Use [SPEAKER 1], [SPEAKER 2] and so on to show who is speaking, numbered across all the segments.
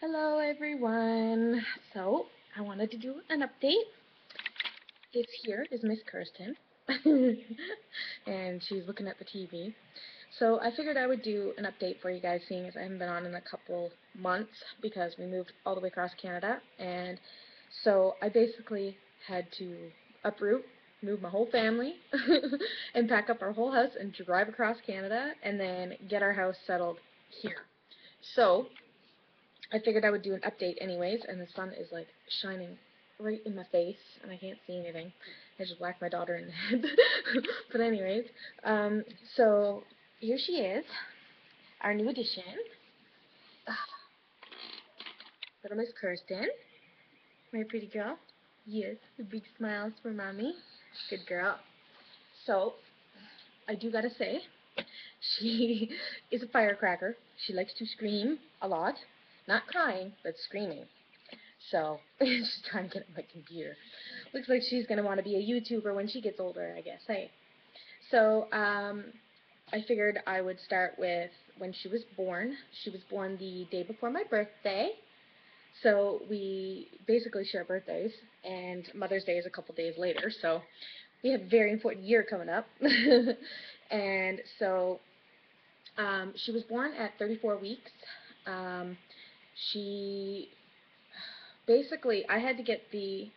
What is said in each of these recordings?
[SPEAKER 1] Hello everyone. So, I wanted to do an update. This here is Miss Kirsten. And she's looking at the TV. So, I figured I would do an update for you guys, seeing as I haven't been on in a couple months because we moved all the way across Canada. And so, I basically had to uproot, move my whole family, and pack up our whole house and drive across Canada and then get our house settled here. So, I figured I would do an update anyways, and the sun is like shining right in my face, and I can't see anything. I just whacked my daughter in the head. But anyways, so here she is, our new addition, little Miss Kirsten, my pretty girl. Yes, the big smiles for mommy. Good girl. So, I do gotta say, she is a firecracker. She likes to scream a lot. Not crying, but screaming. So, just trying to get on my computer. Looks like she's going to want to be a YouTuber when she gets older, I guess. Hey. So, I figured I would start with when she was born. She was born the day before my birthday. So, we basically share birthdays, and Mother's Day is a couple days later. So, we have a very important year coming up. And so, she was born at 34 weeks. She basically, I had to get the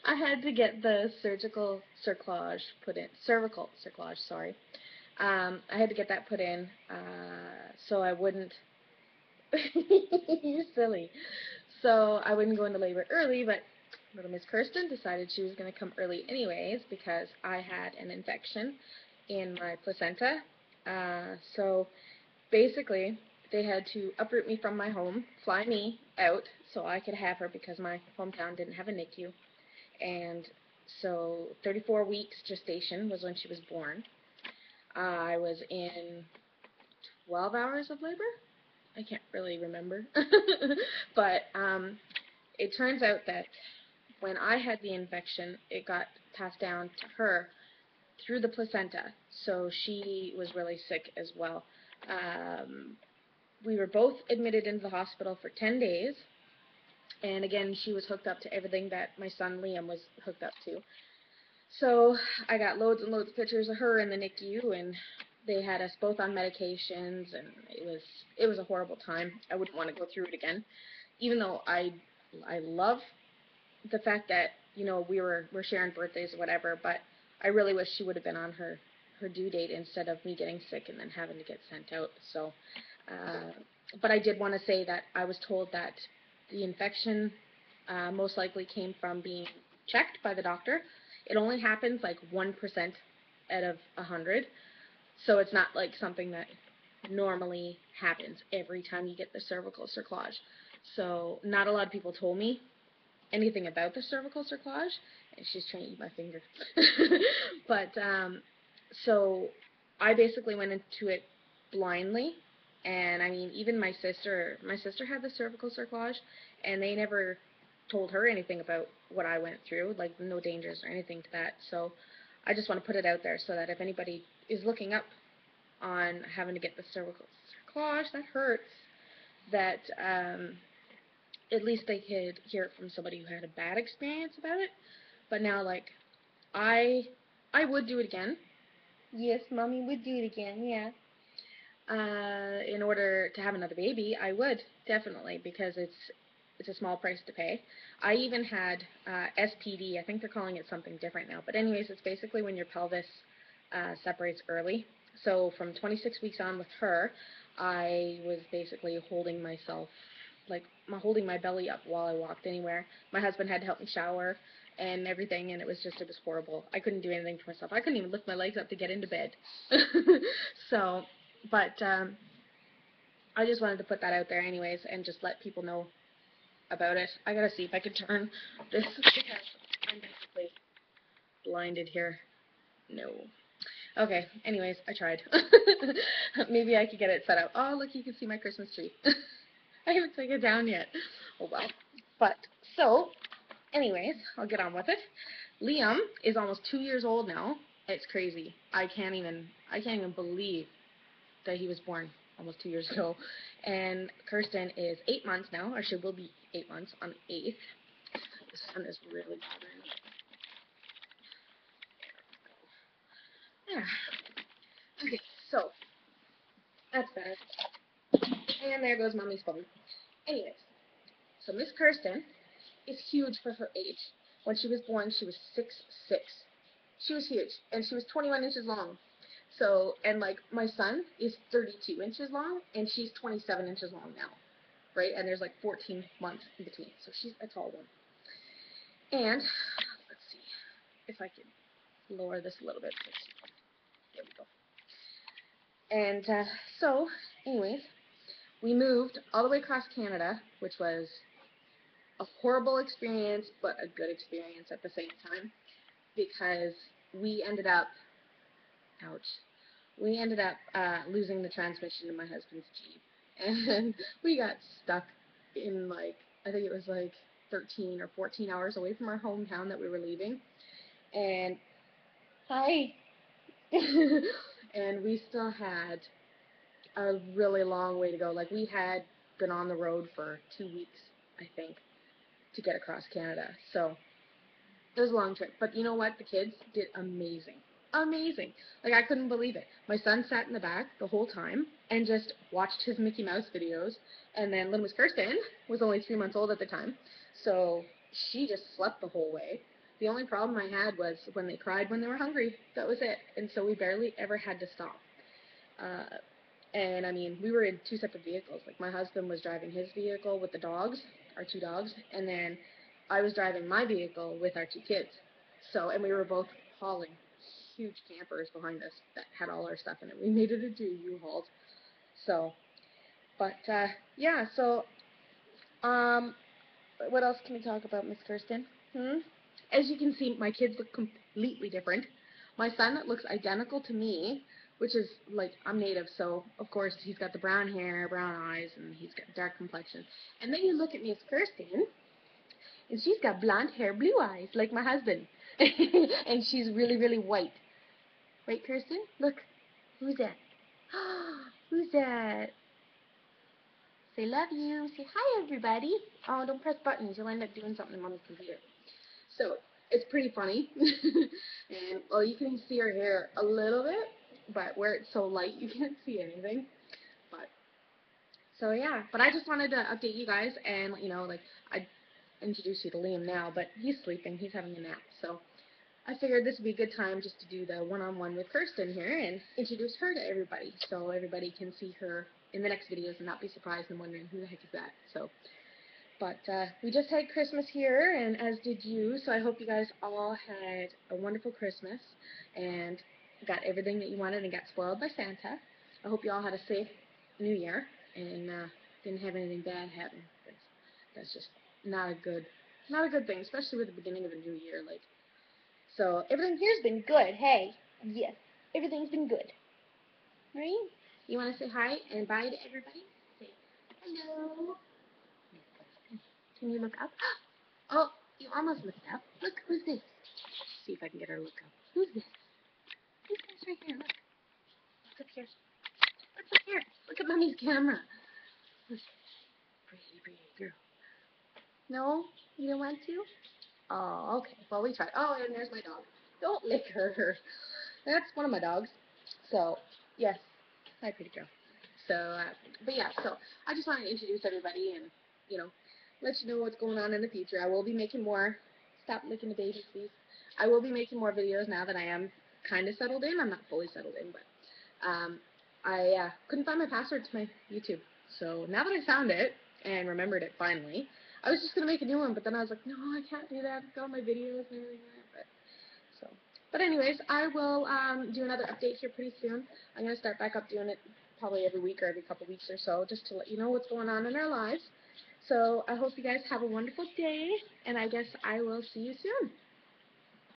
[SPEAKER 1] I had to get the surgical cercloge put in, cervical cercloge, sorry. I had to get that put in, so I wouldn't, you're silly, so I wouldn't go into labor early, but little Miss Kirsten decided she was going to come early anyways because I had an infection in my placenta. So basically, they had to uproot me from my home, fly me out so I could have her because my hometown didn't have a NICU. And so 34 weeks gestation was when she was born. I was in 12 hours of labor. I can't really remember. But it turns out that when I had the infection, it got passed down to her through the placenta. So she was really sick as well. We were both admitted into the hospital for 10 days. And again, she was hooked up to everything that my son Liam was hooked up to. So I got loads and loads of pictures of her in the NICU, and they had us both on medications, and it was a horrible time. I wouldn't want to go through it again, even though I love the fact that we're sharing birthdays or whatever. But I really wish she would have been on her due date instead of me getting sick and then having to get sent out. So, but I did want to say that I was told that the infection most likely came from being checked by the doctor. It only happens like 1% out of 100, so it's not like something that normally happens every time you get the cervical cercloge. So not a lot of people told me anything about the cervical cercloge, and she's trying to eat my finger. But so I basically went into it blindly, and I mean, even my sister had the cervical cercloge, and they never told her anything about what I went through, like no dangers or anything to that. So I just want to put it out there so that if anybody is looking up on having to get the cervical cercloge, that hurts, that at least they could hear it from somebody who had a bad experience about it. But now, like, I would do it again. Yes, mommy would do it again, yeah. In order to have another baby, I would, definitely, because it's a small price to pay. I even had SPD. I think they're calling it something different now. But anyways, it's basically when your pelvis separates early. So from 26 weeks on with her, I was basically holding myself, like holding my belly up while I walked anywhere. My husband had to help me shower and everything, and it was horrible. I couldn't do anything for myself. I couldn't even lift my legs up to get into bed. So, but I just wanted to put that out there anyways and just let people know about it. I gotta see if I can turn this because I'm basically blinded here. No. Okay, anyways, I tried. Maybe I could get it set up. Oh, look, you can see my Christmas tree. I haven't taken it down yet. Oh, well. But, so, anyways, I'll get on with it. Liam is almost 2 years old now. It's crazy. I can't even believe that he was born almost 2 years ago. And Kirsten is 8 months now, or she will be 8 months on the 8th. The sun is really bothering me. Yeah. Okay, so that's better. And there goes Mommy's phone. Anyways, so Miss Kirsten is huge for her age. When she was born, she was 6'6". She was huge, and she was 21 inches long. So, and like my son is 32 inches long, and she's 27 inches long now, right? And there's like 14 months in between, so she's a tall one. And let's see if I can lower this a little bit. There we go. And so, anyways, we moved all the way across Canada, which was a horrible experience, but a good experience at the same time, because we ended up, ouch, we ended up losing the transmission in my husband's Jeep, and we got stuck in like, I think it was like 13 or 14 hours away from our hometown that we were leaving, and hi, and we still had a really long way to go. Like, we had been on the road for 2 weeks, I think, to get across Canada. So it was a long trip. But you know what? The kids did amazing. Amazing. Like, I couldn't believe it. My son sat in the back the whole time and just watched his Mickey Mouse videos. And then little Miss Kirsten was only 3 months old at the time. So she just slept the whole way. The only problem I had was when they cried when they were hungry. That was it. And so we barely ever had to stop. And I mean, we were in 2 separate vehicles. Like, my husband was driving his vehicle with the dogs, our 2 dogs, and then I was driving my vehicle with our 2 kids. So, and we were both hauling huge campers behind us that had all our stuff in it. We made it into a U-Haul. So, but yeah. So, what else can we talk about, Miss Kirsten? As you can see, my kids look completely different. My son looks identical to me, which is, like, I'm native, so of course he's got the brown hair, brown eyes, and he's got dark complexion. And then you look at Miss Kirsten, and she's got blonde hair, blue eyes, like my husband. And she's really, really white. Right, Kirsten? Look. Who's that? Who's that? Say love you. Say hi, everybody. Oh, don't press buttons. You'll end up doing something on Mommy's computer. So, it's pretty funny. And, well, you can see her hair a little bit, but where it's so light, you can't see anything. But, so yeah. But I just wanted to update you guys and let you know, like, I introduced you to Liam now, but he's sleeping. He's having a nap. So, I figured this would be a good time just to do the one-on-one with Kirsten here and introduce her to everybody, so everybody can see her in the next videos and not be surprised and wondering who the heck is that. So, but we just had Christmas here, and as did you, so I hope you guys all had a wonderful Christmas and got everything that you wanted and got spoiled by Santa. I hope you all had a safe New Year and didn't have anything bad happen. That's just not a good thing, especially with the beginning of a new year. Like, so everything here's been good. Hey, yes, everything's been good. Right? You want to say hi and bye to everybody? Say hello. Can you look up? Oh, you almost looked up. Look, who's this? Let's see if I can get her to look up. Who's this? Who's this right here? Look. Look up here. Look up here. Look at Mommy's camera. Look. Pretty, pretty girl. No? You don't want to? Oh, okay. Well, we tried. Oh, and there's my dog. Don't lick her. That's one of my dogs. So, yes. Hi, pretty girl. So, but yeah, so I just wanted to introduce everybody and, you know, let you know what's going on in the future. I will be making more, stop licking the baby, please. I will be making more videos now that I am kind of settled in. I'm not fully settled in, but I couldn't find my password to my YouTube. So now that I found it and remembered it finally, I was just going to make a new one, but then I was like, no, I can't do that. I've got all my videos and everything like that. But anyways, I will do another update here pretty soon. I'm going to start back up doing it probably every week or every couple weeks or so, just to let you know what's going on in our lives. So I hope you guys have a wonderful day, and I guess I will see you soon.